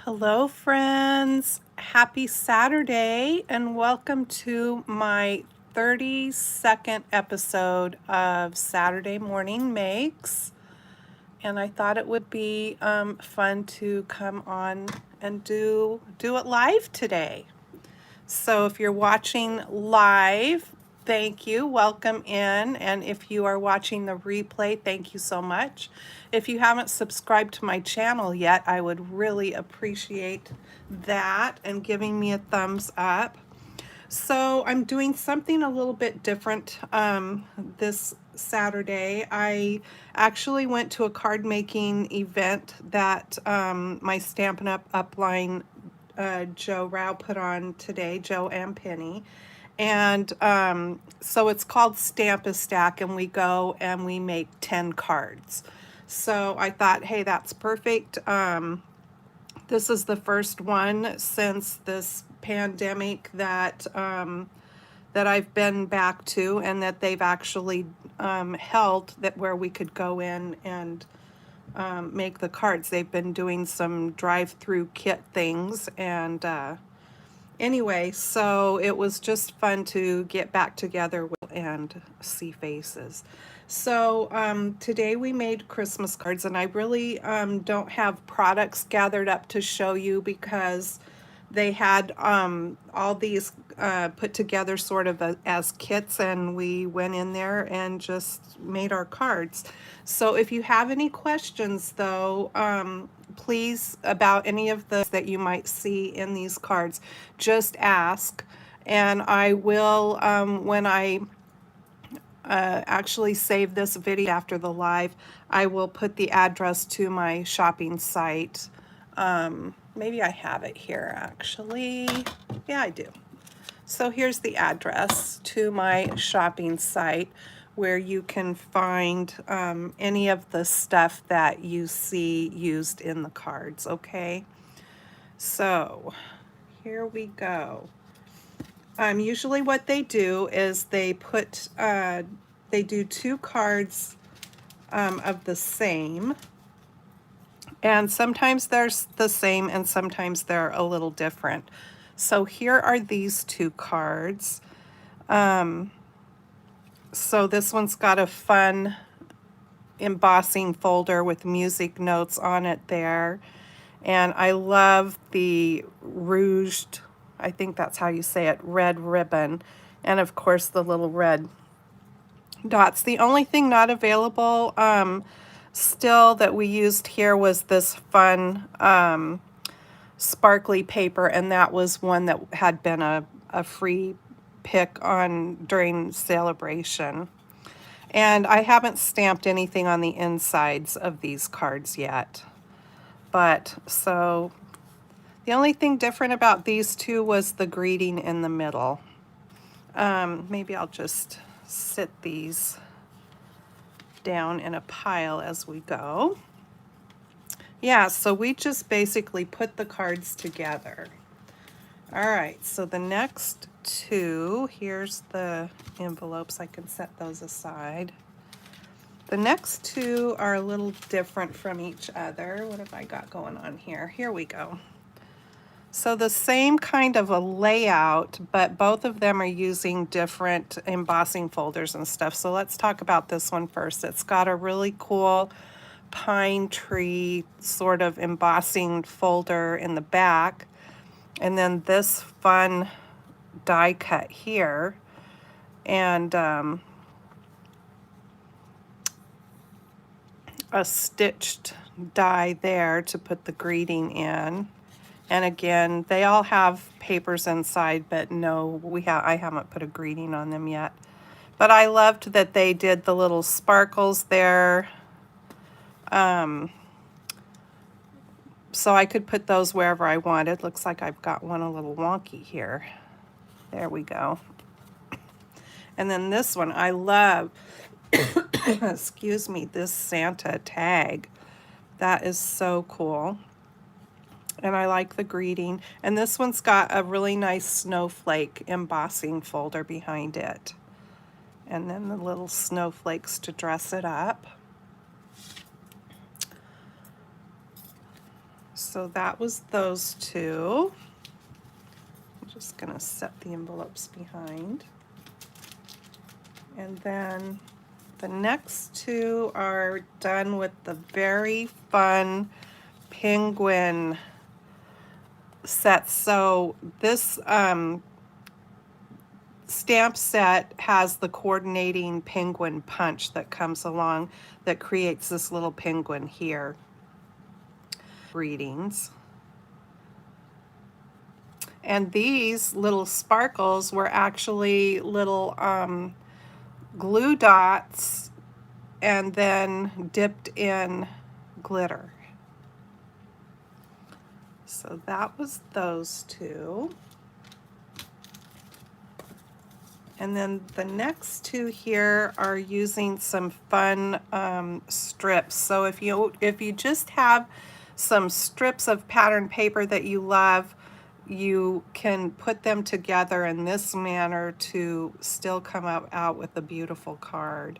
Hello, friends. Happy Saturday, and welcome to my 32nd episode of Saturday Morning Makes. And I thought it would be fun to come on and do it live today. So if you're watching live, thank you. Welcome in. And if you are watching the replay, thank you so much. If you haven't subscribed to my channel yet, I would really appreciate that and giving me a thumbs up. So I'm doing something a little bit different this Saturday. I actually went to a card making event that my Stampin' Up upline Joe Rao put on today, Joe and Penny. And so it's called Stamp a Stack, and we go and we make 10 cards. So I thought, hey, that's perfect. This is the first one since this pandemic that that I've been back to, and that they've actually held that where we could go in and make the cards. They've been doing some drive-through kit things, and anyway, so it was just fun to get back together and see faces. So today we made Christmas cards, and I really don't have products gathered up to show you because they had all these put together sort of as kits, and we went in there and just made our cards. So if you have any questions though, please, about any of the that you might see in these cards, just ask, and I will, when I actually save this video after the live, I will put the address to my shopping site. Maybe I have it here actually. Yeah, I do. So here's the address to my shopping site where you can find any of the stuff that you see used in the cards, okay? So here we go. Usually what they do is they put, they do 2 cards of the same, and sometimes they're the same and sometimes they're a little different. So here are these 2 cards. So this one's got a fun embossing folder with music notes on it there. And I love the rouged, I think that's how you say it, red ribbon. And of course the little red dots. The only thing not available still that we used here was this fun sparkly paper, and that was one that had been a free pick on during celebration. And I haven't stamped anything on the insides of these cards yet. But so the only thing different about these 2 was the greeting in the middle. Maybe I'll just sit these down in a pile as we go. Yeah, so we just basically put the cards together. All right, so the next 2, here's the envelopes. I can set those aside. The next 2 are a little different from each other. What have I got going on here? Here we go. So the same kind of a layout, but both of them are using different embossing folders and stuff. So let's talk about this one first. It's got a really cool pine tree sort of embossing folder in the back, and then this fun die cut here, and a stitched die there to put the greeting in. And again, they all have papers inside, but no, I haven't put a greeting on them yet. But I loved that they did the little sparkles there. So I could put those wherever I wanted. Looks like I've got one a little wonky here. There we go. And then this one, I love, excuse me, this Santa tag. That is so cool. And I like the greeting. And this one's got a really nice snowflake embossing folder behind it. And then the little snowflakes to dress it up. So that was those two. I'm just gonna set the envelopes behind. And then the next two are done with the very fun penguin set. So this stamp set has the coordinating penguin punch that comes along that creates this little penguin here. Greetings. And these little sparkles were actually little glue dots and then dipped in glitter. So that was those two. And then the next two here are using some fun strips. So if you just have some strips of pattern paper that you love, you can put them together in this manner to still come out with a beautiful card.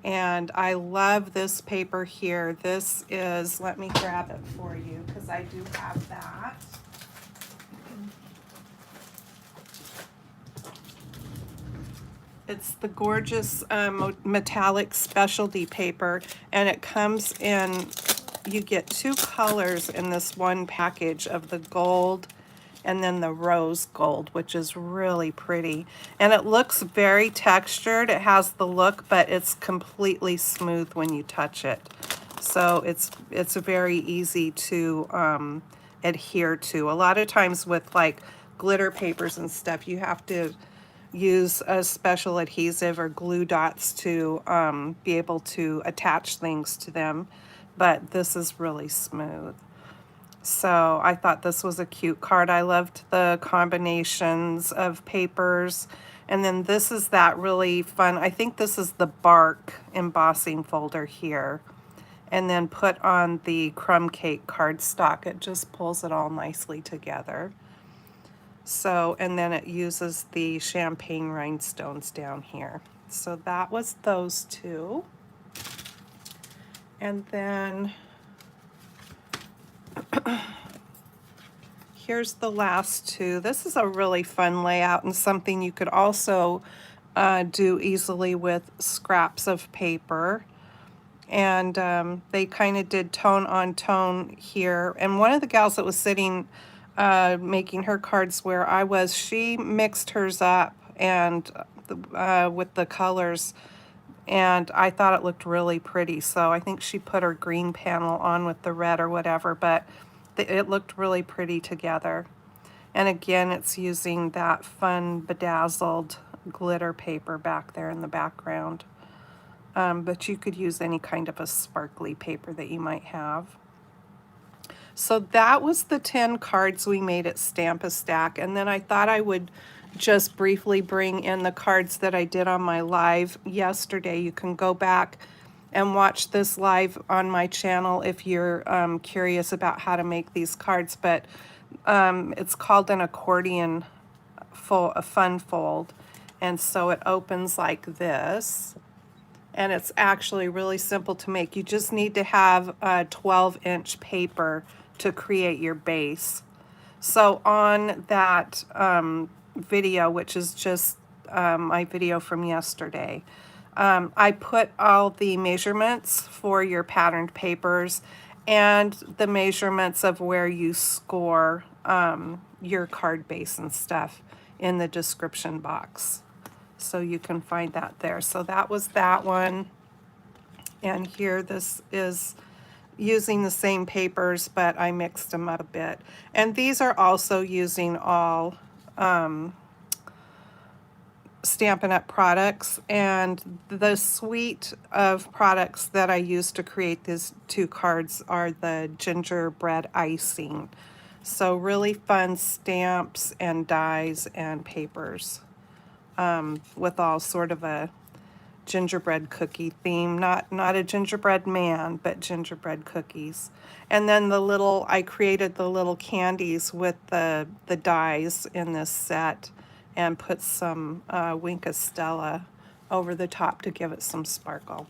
And I love this paper here. This is, let me grab it for you because I do have that. It's the gorgeous metallic specialty paper, and it comes in, you get two colors in this one package of the gold and then the rose gold, which is really pretty. And it looks very textured. It has the look, but it's completely smooth when you touch it. So it's very easy to adhere to. A lot of times with like glitter papers and stuff, you have to use a special adhesive or glue dots to be able to attach things to them, but this is really smooth. So I thought this was a cute card. I loved the combinations of papers. And then this is that really fun, I think this is the bark embossing folder here. And then put on the crumb cake cardstock. It just pulls it all nicely together. So, and then it uses the champagne rhinestones down here. So that was those two. And then here's the last two. This is a really fun layout and something you could also do easily with scraps of paper. And they kind of did tone on tone here. And one of the gals that was sitting making her cards where I was, she mixed hers up and with the colors, and I thought it looked really pretty. So I think she put her green panel on with the red or whatever, but it looked really pretty together. And again, it's using that fun bedazzled glitter paper back there in the background. But you could use any kind of a sparkly paper that you might have. So that was the 10 cards we made at Stamp a Stack. And then I thought I would just briefly bring in the cards that I did on my live yesterday. You can go back and watch this live on my channel if you're curious about how to make these cards. But it's called an accordion a fun fold. And so it opens like this. And it's actually really simple to make. You just need to have a 12-inch paper to create your base. So on that video, which is just my video from yesterday, I put all the measurements for your patterned papers and the measurements of where you score your card base and stuff in the description box. So you can find that there. So that was that one. And here this is using the same papers, but I mixed them up a bit. And these are also using all Stampin' Up! Products. And the suite of products that I used to create these two cards are the gingerbread icing. So really fun stamps and dies and papers with all sort of a gingerbread cookie theme, not a gingerbread man, but gingerbread cookies. And then I created the little candies with the dies in this set and put some Wink of Stella over the top to give it some sparkle.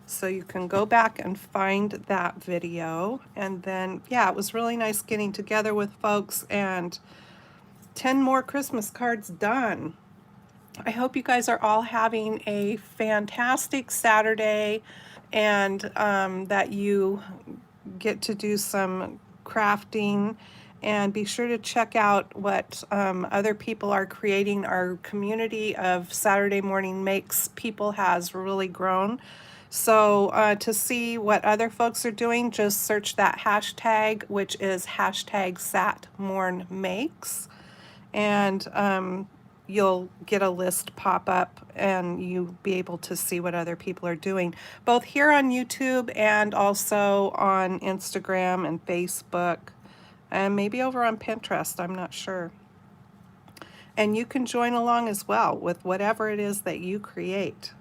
So you can go back and find that video. And then, yeah, it was really nice getting together with folks, and 10 more Christmas cards done. I hope you guys are all having a fantastic Saturday, and that you get to do some crafting, and be sure to check out what other people are creating. Our community of Saturday Morning Makes people has really grown. So to see what other folks are doing, just search that hashtag, which is hashtag SatMornMakes, and you'll get a list pop up, and you'll be able to see what other people are doing, both here on YouTube and also on Instagram and Facebook, and maybe over on Pinterest, I'm not sure. And you can join along as well with whatever it is that you create.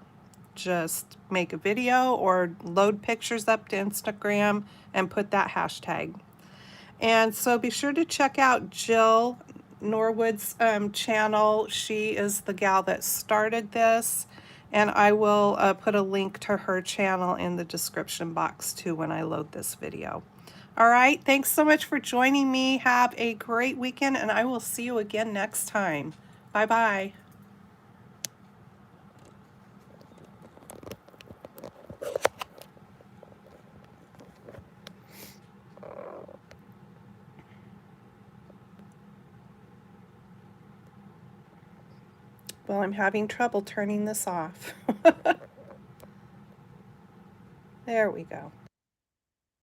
Just make a video or load pictures up to Instagram and put that hashtag. And so be sure to check out Jill Norwood's channel. She is the gal that started this, and I will put a link to her channel in the description box too when I load this video. All right, thanks so much for joining me. Have a great weekend, and I will see you again next time. Bye-bye. Well, I'm having trouble turning this off. There we go.